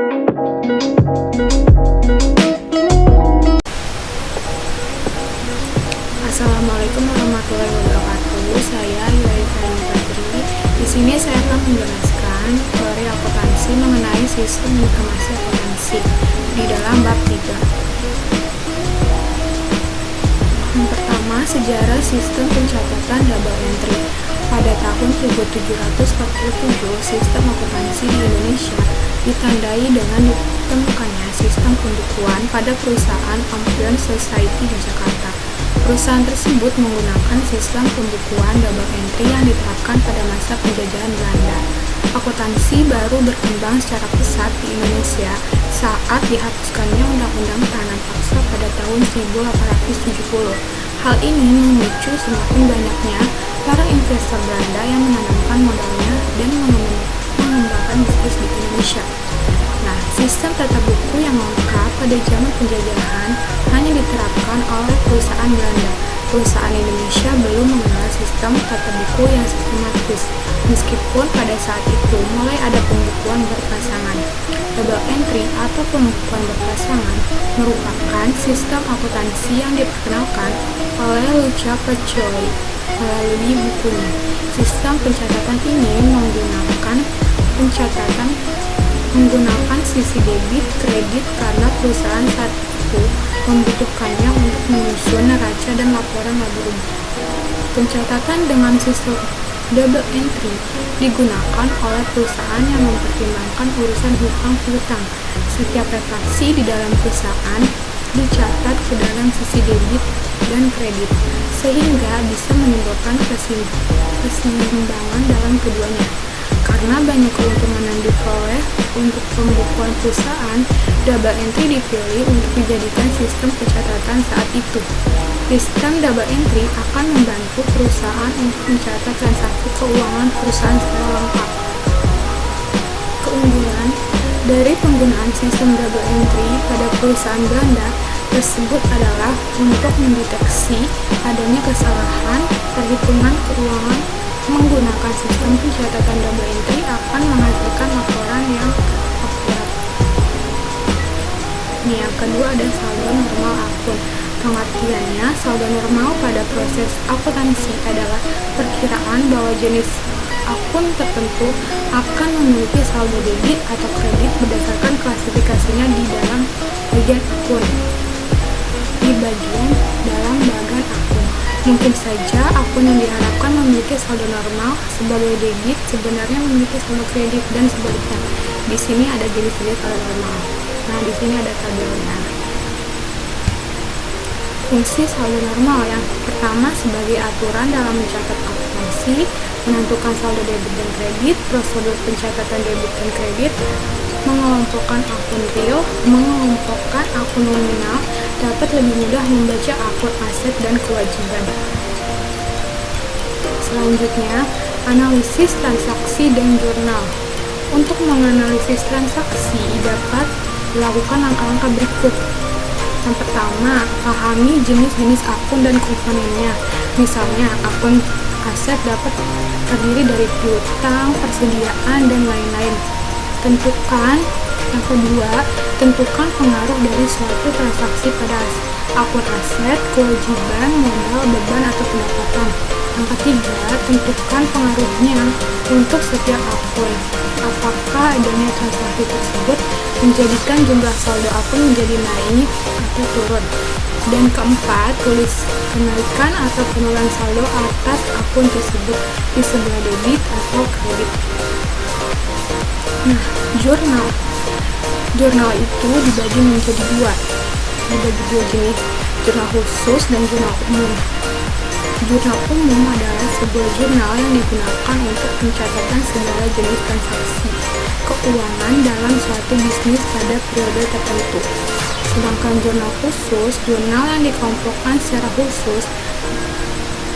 Assalamualaikum warahmatullahi wabarakatuh. Saya Yulaifa Putri. Di sini saya akan menjelaskan teori akuntansi mengenai sistem informasi akuntansi di dalam bab 3. Yang pertama, sejarah sistem pencatatan double entry. Pada tahun 1747, sistem akuntansi di Indonesia ditandai dengan ditemukannya sistem pembukuan pada perusahaan Ampion Society di Jakarta. Perusahaan tersebut menggunakan sistem pembukuan double entry yang diterapkan pada masa penjajahan Belanda. Akuntansi baru berkembang secara pesat di Indonesia saat dihapuskannya Undang-Undang Tahanan Paksa pada tahun 1870. Hal ini memicu semakin banyaknya para investor Belanda yang menanamkan modalnya dan mengembangkan bisnis di Indonesia. Nah, sistem tata buku yang lengkap pada zaman penjajahan hanya diterapkan oleh perusahaan Belanda. Perusahaan Indonesia belum mengenal sistem tata buku yang sistematis, meskipun pada saat itu mulai ada pembukuan berpasangan. Double entry atau pembukuan berpasangan merupakan sistem akuntansi yang diperkenalkan oleh Luca Pacioli melalui bukunya. Sistem pencatatan ini menggunakan sisi debit kredit karena perusahaan saat itu membutuhkannya untuk menyusun neraca dan laporan laba rugi. Pencatatan dengan sistem double entry digunakan oleh perusahaan yang mempertimbangkan urusan hutang piutang. Setiap transaksi di dalam perusahaan dicatat ke dalam sisi debit dan kredit, sehingga bisa menimbulkan keseimbangan dalam keduanya. Karena banyak keuntungan yang diperoleh untuk pembukuan perusahaan, double entry dipilih untuk dijadikan sistem pencatatan saat itu. Sistem double entry akan membantu perusahaan untuk mencatat transaksi keuangan perusahaan secara lengkap. Keunggulan dari penggunaan sistem double entry pada perusahaan Belanda tersebut adalah untuk mendeteksi adanya kesalahan perhitungan keuangan. Menggunakan sistem pencatatan double entry akan menghasilkan laporan yang akurat. Yang kedua ada saldo normal akun. Pengertiannya, saldo normal pada proses akuntansi adalah perkiraan bahwa jenis akun tertentu akan memiliki saldo debit atau kredit berdasarkan klasifikasinya di dalam bagian akun. Mungkin saja akun yang diharapkan memiliki saldo normal sebagai debit sebenarnya memiliki saldo kredit dan sebaliknya. Di sini ada jenis-jenis saldo normal. Nah, di sini ada tabelnya. Fungsi saldo normal yang pertama sebagai aturan dalam mencatat akuntansi, menentukan saldo debit dan kredit, prosedur pencatatan debit dan kredit, mengelompokkan akun real, mengelompokkan akun nominal, dapat lebih mudah membaca akun aset dan kewajiban. Selanjutnya, analisis transaksi dan jurnal. Untuk menganalisis transaksi dapat dilakukan langkah-langkah berikut. Yang pertama, pahami jenis-jenis akun dan komponennya. Misalnya, akun aset dapat terdiri dari piutang, persediaan, dan lain-lain. Yang kedua, tentukan pengaruh dari suatu transaksi pada akun aset, kewajiban, modal, beban, atau pendapatan. Yang ketiga, tentukan pengaruhnya untuk setiap akun. Apakah adanya transaksi tersebut menjadikan jumlah saldo akun menjadi naik atau turun. Dan keempat, tulis kenaikan atau penurunan saldo atas akun tersebut di sebelah debit atau kredit. Nah, jurnal itu dibagi menjadi dua jenis, jurnal khusus dan jurnal umum. Jurnal umum adalah sebuah jurnal yang digunakan untuk pencatatan segala jenis transaksi keuangan dalam suatu bisnis pada periode tertentu. Sedangkan jurnal khusus, jurnal yang dikelompokkan secara khusus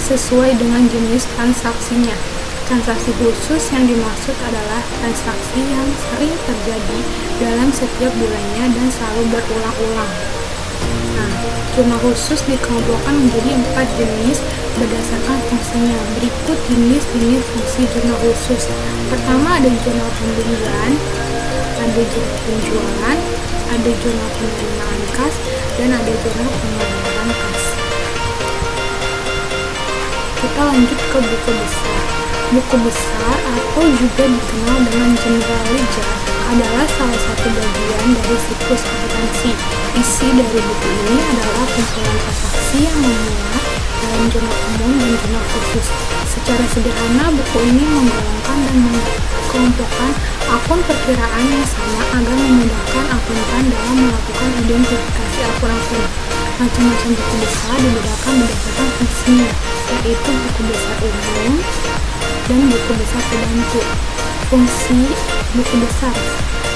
sesuai dengan jenis transaksinya. Transaksi khusus yang dimaksud adalah transaksi yang sering terjadi dalam setiap bulannya dan selalu berulang-ulang. Nah, jurnal khusus dikelompokkan menjadi 4 jenis berdasarkan fungsinya. Berikut jenis-jenis fungsi jurnal khusus. Pertama ada jurnal pembelian, ada ada jurnal penjualan, ada jurnal penerimaan kas, dan ada jurnal pengeluaran kas. Kita lanjut ke buku besar. Buku besar atau juga dikenal dengan general ledger adalah salah satu bagian dari siklus akuntansi. Isi dari buku ini adalah kumpulan transaksi yang memuat dalam jurnal umum dan jurnal khusus. Secara sederhana, buku ini menggolongkan dan mengelompokkan akun perkiraan yang sama agar memudahkan akuntan dalam melakukan identifikasi akun-akun. Macam-macam buku besar dibedakan berdasarkan fungsinya, yaitu buku besar umum dan buku besar pembantu. Fungsi buku besar: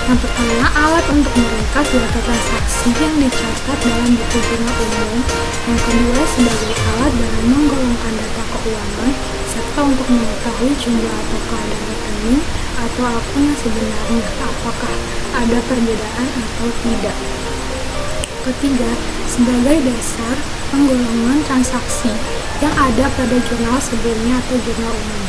yang pertama, alat untuk meringkas data transaksi yang dicatat dalam buku jurnal umum. Yang kedua, sebagai alat dalam menggolongkan data keuangan serta untuk mengetahui jumlah atau keadaan rekening atau akun yang sebenarnya, apakah ada perbedaan atau tidak. Ketiga, sebagai dasar penggolongan transaksi yang ada pada jurnal sebelumnya atau jurnal umum.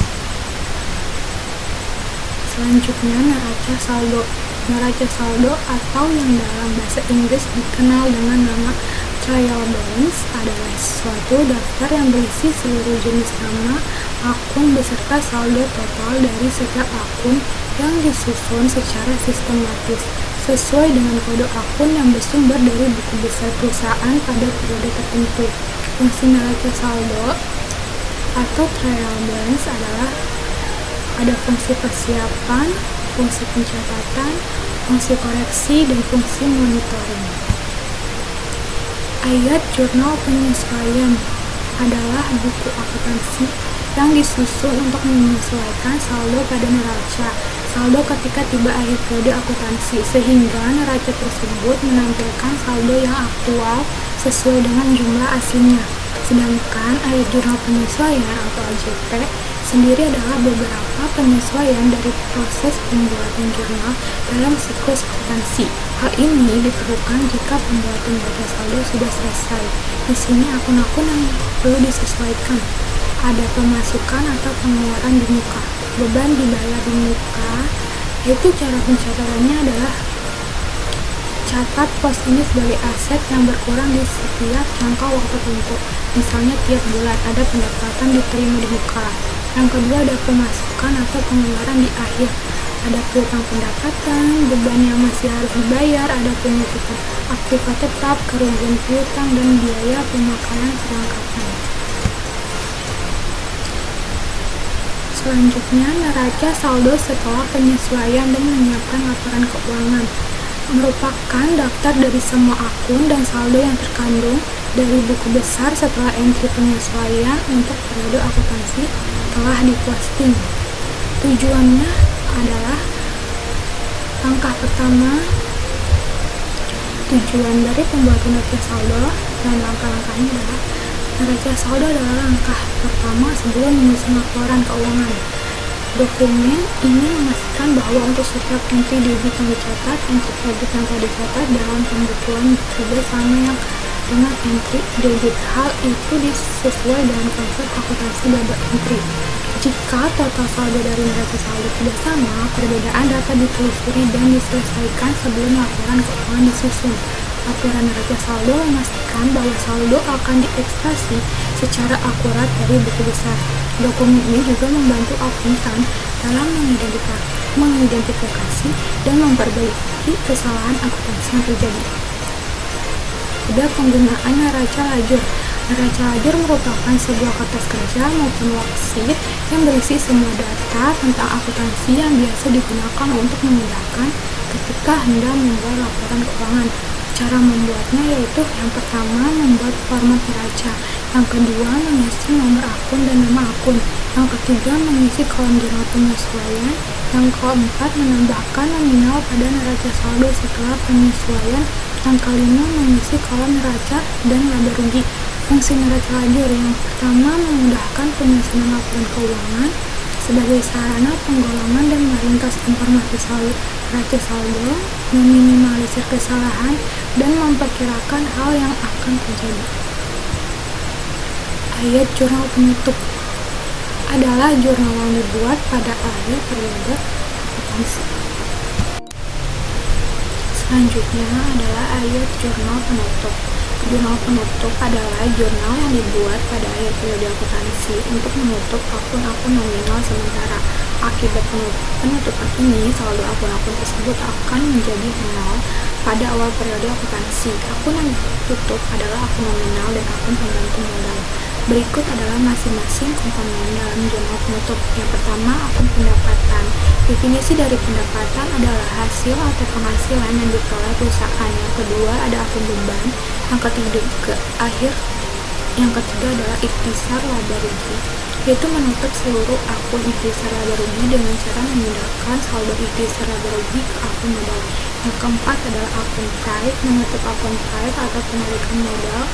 Selanjutnya, neraca saldo. Neraca saldo atau yang dalam bahasa Inggris dikenal dengan nama trial balance adalah suatu daftar yang berisi seluruh jenis nama akun beserta saldo total dari setiap akun yang disusun secara sistematis sesuai dengan kode akun yang bersumber dari buku besar perusahaan pada periode tertentu. Fungsi neraca saldo atau trial balance adalah ada fungsi persiapan, fungsi pencatatan, fungsi koreksi, dan fungsi monitoring. Ayat jurnal penyesuaian adalah buku akuntansi yang disusun untuk menyesuaikan saldo pada neraca saldo ketika tiba akhir periode akuntansi, sehingga neraca tersebut menampilkan saldo yang aktual sesuai dengan jumlah aslinya. Sedangkan ayat jurnal penyesuaian atau AJP sendiri adalah beberapa penyesuaian dari proses pembuatan jurnal dalam siklus akuntansi. Hal ini diperlukan jika pembuatan data saldo sudah selesai. Di sini akun-akun yang perlu disesuaikan. Ada pemasukan atau pengeluaran di muka, beban dibayar di muka, yaitu cara pencatatannya adalah catat pos ini sebagai aset yang berkurang di setiap jangka waktu tertentu. Misalnya tiap bulan ada pendapatan diterima di muka. Yang kedua, ada pemasukan atau pengeluaran di akhir. Ada piutang pendapatan, beban yang masih harus dibayar, ada penyuntikan aktiva tetap, kerugian piutang, dan biaya pemakaian perlengkapan. Selanjutnya, neraca saldo setelah penyesuaian dan menyiapkan laporan keuangan merupakan daftar dari semua akun dan saldo yang terkandung dari buku besar setelah entry penyesuaian untuk periode akuntansi telah diposting. Tujuannya adalah langkah pertama, tujuan dari pembuatan neraca saldo dan langkah-langkahnya adalah neraca saldo adalah langkah pertama sebelum menyusun laporan keuangan. Dokumen ini memastikan bahwa untuk setiap entry debit yang dicatat, entry kredit yang telah dicatat dalam pembukuan juga sama yang dengan entry debit. Hal itu sesuai dengan konsep akuntansi double entry. Jika total saldo dari neraca saldo tidak sama, perbedaan dapat ditelusuri dan diselesaikan sebelum laporan keuangan disusun. Laporan neraca saldo memastikan bahwa saldo akan diekstraksi secara akurat dari buku besar. Dokumen ini juga membantu akuntan dalam mengidentifikasi dan memperbaiki kesalahan akuntansi yang terjadi. Ada penggunaan neraca lajur. Neraca lajur merupakan sebuah kertas kerja maupun worksheet yang berisi semua data tentang akuntansi yang biasa digunakan untuk memudahkan ketika hendak membuat laporan keuangan. Cara membuatnya yaitu yang pertama membuat format neraca, yang kedua mengisi nomor akun dan nama akun, yang ketiga mengisi kolom jurnal penyesuaian, yang keempat menambahkan nominal pada neraca saldo setelah penyesuaian, yang kelima mengisi kolom neraca dan laba rugi. Fungsi neraca lajur yang pertama memudahkan penyusunan laporan keuangan sebagai sarana penggolongan dan meringkas informasi neraca saldo, meminimalisir kesalahan, dan memperkirakan hal yang akan terjadi. Ayat jurnal penutup adalah jurnal yang dibuat pada akhir periode akuntansi. Selanjutnya adalah ayat jurnal penutup. Jurnal penutup adalah jurnal yang dibuat pada akhir periode akuntansi untuk menutup akun-akun nominal sementara. Akibat penutupan ini, saldo akun-akun tersebut akan menjadi nol pada awal periode akuntansi. Akun yang ditutup adalah akun nominal dan akun pengganti modal. Berikut adalah masing-masing komponen dalam jurnal penutup. Yang pertama, akun pendapatan. Definisi dari pendapatan adalah hasil atau penghasilan yang diperoleh perusahaan. Yang kedua ada akun beban. Yang ketiga adalah ikhtisar laba rugi, yaitu menutup seluruh akun ikhtisar laba rugi dengan cara memindahkan saldo ikhtisar laba rugi ke akun modal. Yang keempat adalah akun private. Menutup akun private atau penarikan modal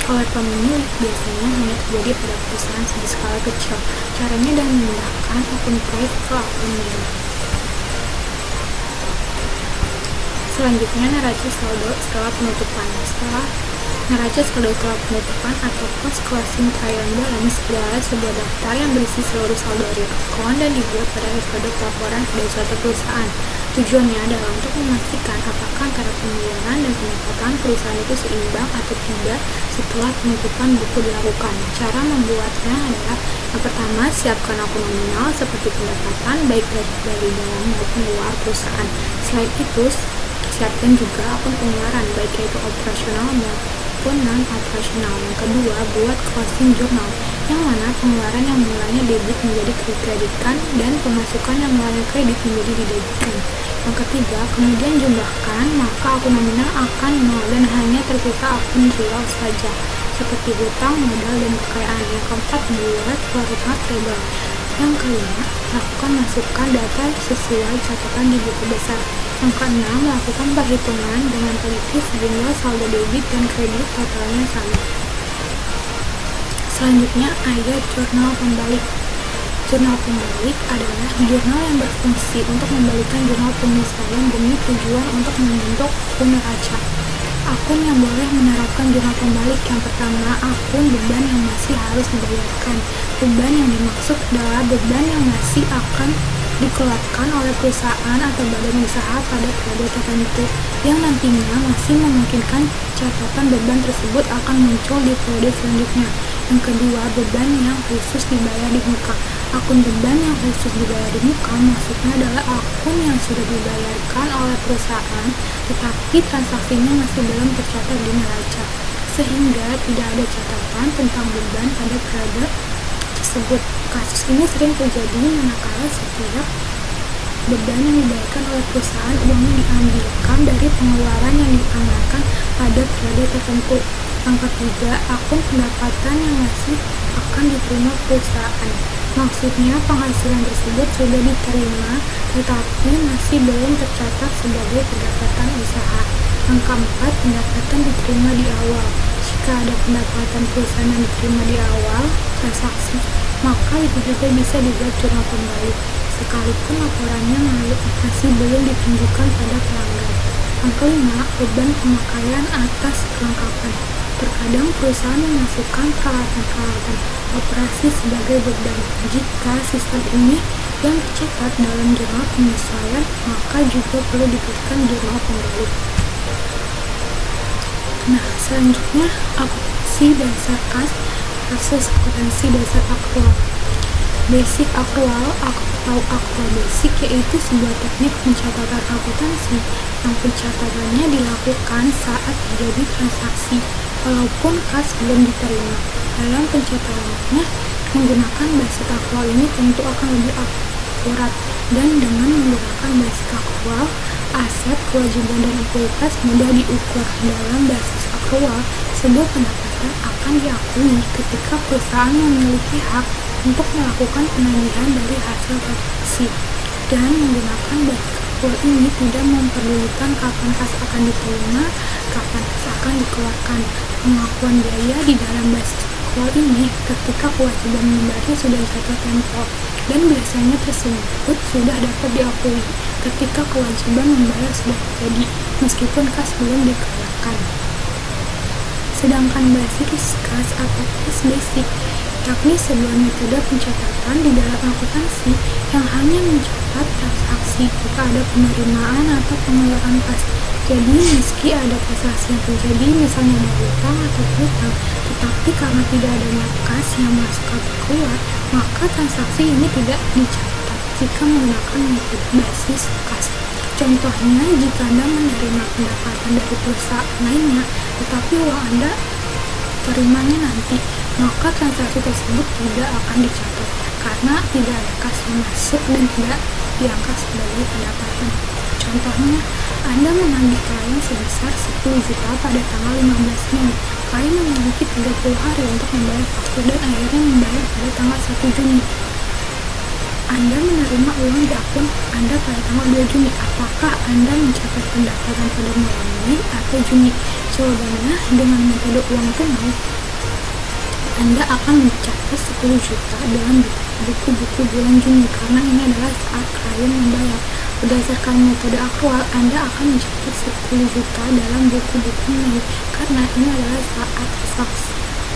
oleh pemilik biasanya hanya terjadi pada perusahaan berskala kecil. Caranya dengan memindahkan akun private ke akun modal. Selanjutnya, neraca saldo setelah penutupan. Neraca saldo setelah penutupan atau post closing trial balance adalah sebuah daftar yang berisi seluruh saldo real account dan dibuat pada periode pelaporan pada suatu perusahaan. Tujuannya adalah untuk memastikan apakah antara pengeluaran dan pendapatan perusahaan itu seimbang atau tidak setelah penutupan buku dilakukan. Cara membuatnya adalah yang pertama, siapkan akun nominal seperti pendapatan baik dari dalam maupun luar perusahaan. Selain itu, siapkan juga akun pengeluaran baik yaitu operasional maupun non-operasional. Yang kedua, buat closing journal yang mana pengeluaran yang mulanya debit menjadi kreditkan dan pemasukan yang mulanya kredit menjadi didebitkan. Yang ketiga, kemudian jumlahkan, maka akun nominal akan nol dan hanya tersisa akun real saja seperti hutang, modal, dan kekayaan. Yang keempat, buat format table. Yang kelima, lakukan masukkan data sesuai catatan di buku besar. Yang keenam, lakukan perhitungan dengan teliti sehingga saldo debit dan kredit totalnya sama. Selanjutnya, ayat jurnal pembalik. Jurnal pembalik adalah jurnal yang berfungsi untuk membalikkan jurnal penyesuaian demi tujuan untuk membentuk akun neraca. Akun yang boleh menerapkan jurnal pembalik. Yang pertama, akun beban yang masih harus dibayarkan. Beban yang dimaksud adalah beban yang masih akan dikeluarkan oleh perusahaan atau badan usaha pada periode tertentu yang nantinya masih memungkinkan catatan beban tersebut akan muncul di periode selanjutnya. Yang kedua, beban yang khusus dibayar di muka. Akun beban yang khusus dibayar di muka maksudnya adalah akun yang sudah dibayarkan oleh perusahaan tetapi transaksinya masih belum tercatat di neraca sehingga tidak ada catatan tentang beban pada periode tersebut. Kasus ini sering terjadi manakala setiap beban yang dibayarkan oleh perusahaan uangnya diambilkan dari pengeluaran yang dianggarkan pada periode tertentu. Yang ketiga, akun pendapatan yang masih akan diterima perusahaan. Maksudnya penghasilan tersebut sudah diterima tetapi masih belum tercatat sebagai pendapatan usaha. Yang keempat, pendapatan diterima di awal. Jika ada pendapatan perusahaan yang diterima di awal transaksi, maka itu juga bisa dibuat jurnal pembalik sekalipun laporannya masih belum ditunjukkan pada pelanggan. Yang kelima, beban pemakaian atas kelengkapan. Terkadang perusahaan memasukkan peralatan-peralatan operasi sebagai beban. Jika sistem ini yang tercatat dalam jurnal penyesuaian, maka juga perlu dibuatkan jurnal pembalik. Nah, selanjutnya akuntansi dasar kas versus akuntansi dasar aktual. Basic aktual atau aktual basic yaitu sebuah teknik pencatatan akuntansi yang pencatatannya dilakukan saat terjadi transaksi walaupun kas belum diterima. Dalam pencatatannya menggunakan basic aktual ini tentu akan lebih akurat dan dengan menggunakan basic aktual aset, kewajiban, dan ekuitas mudah diukur. Dalam basis aktual, sebuah pendapatan akan diakui ketika perusahaan memiliki hak untuk melakukan penagihan dari hasil transaksi dan menggunakan basis aktual ini tidak memperdulikan kapan kas akan diterima, kapan kas akan dikeluarkan. Pengakuan biaya di dalam basis aktual ini ketika kewajiban membayarnya sudah jatuh tempo dan biasanya tersebut sudah dapat diakui ketika kewajiban membayar sudah terjadi meskipun kas belum dikeluarkan. Sedangkan basis kas atau kas basic yakni sebuah metode pencatatan di dalam akuntansi yang hanya mencatat transaksi jika ada penerimaan atau pengeluaran kas Jadi meski ada transaksi yang terjadi, misalnya ada utang atau piutang, tetapi karena tidak adanya kas yang masuk atau keluar, maka transaksi ini tidak dicatat jika menggunakan metode basis kas. Contohnya, jika Anda menerima pendapatan dari perusahaan lainnya, tetapi uang Anda terimanya nanti, maka transaksi tersebut tidak akan dicatat karena tidak ada kas yang masuk dan tidak diangkat sebagai pendapatan. Contohnya, Anda menagih klien sebesar 10 juta pada tanggal 15 Mei. Klien memiliki 30 hari untuk membayar faktur dan akhirnya membayar pada tanggal 1 Juni. Anda menerima uang di akun Anda pada tanggal 2 Juni. Apakah Anda mencatat pendapatan pada bulan Mei atau Juni? Jawabannya, dengan metode uang tunai, Anda akan mencatat 10 juta dalam buku-buku bulan Juni karena ini adalah saat klien membayar. Berdasarkan metode akrual, Anda akan mencatat 10 juta dalam buku-buku Mei karena ini adalah saat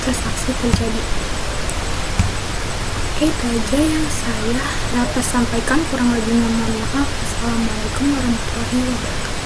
transaksi terjadi. Oke, itu aja yang saya dapat sampaikan, kurang lebihnya mohon maaf. Assalamualaikum warahmatullahi wabarakatuh.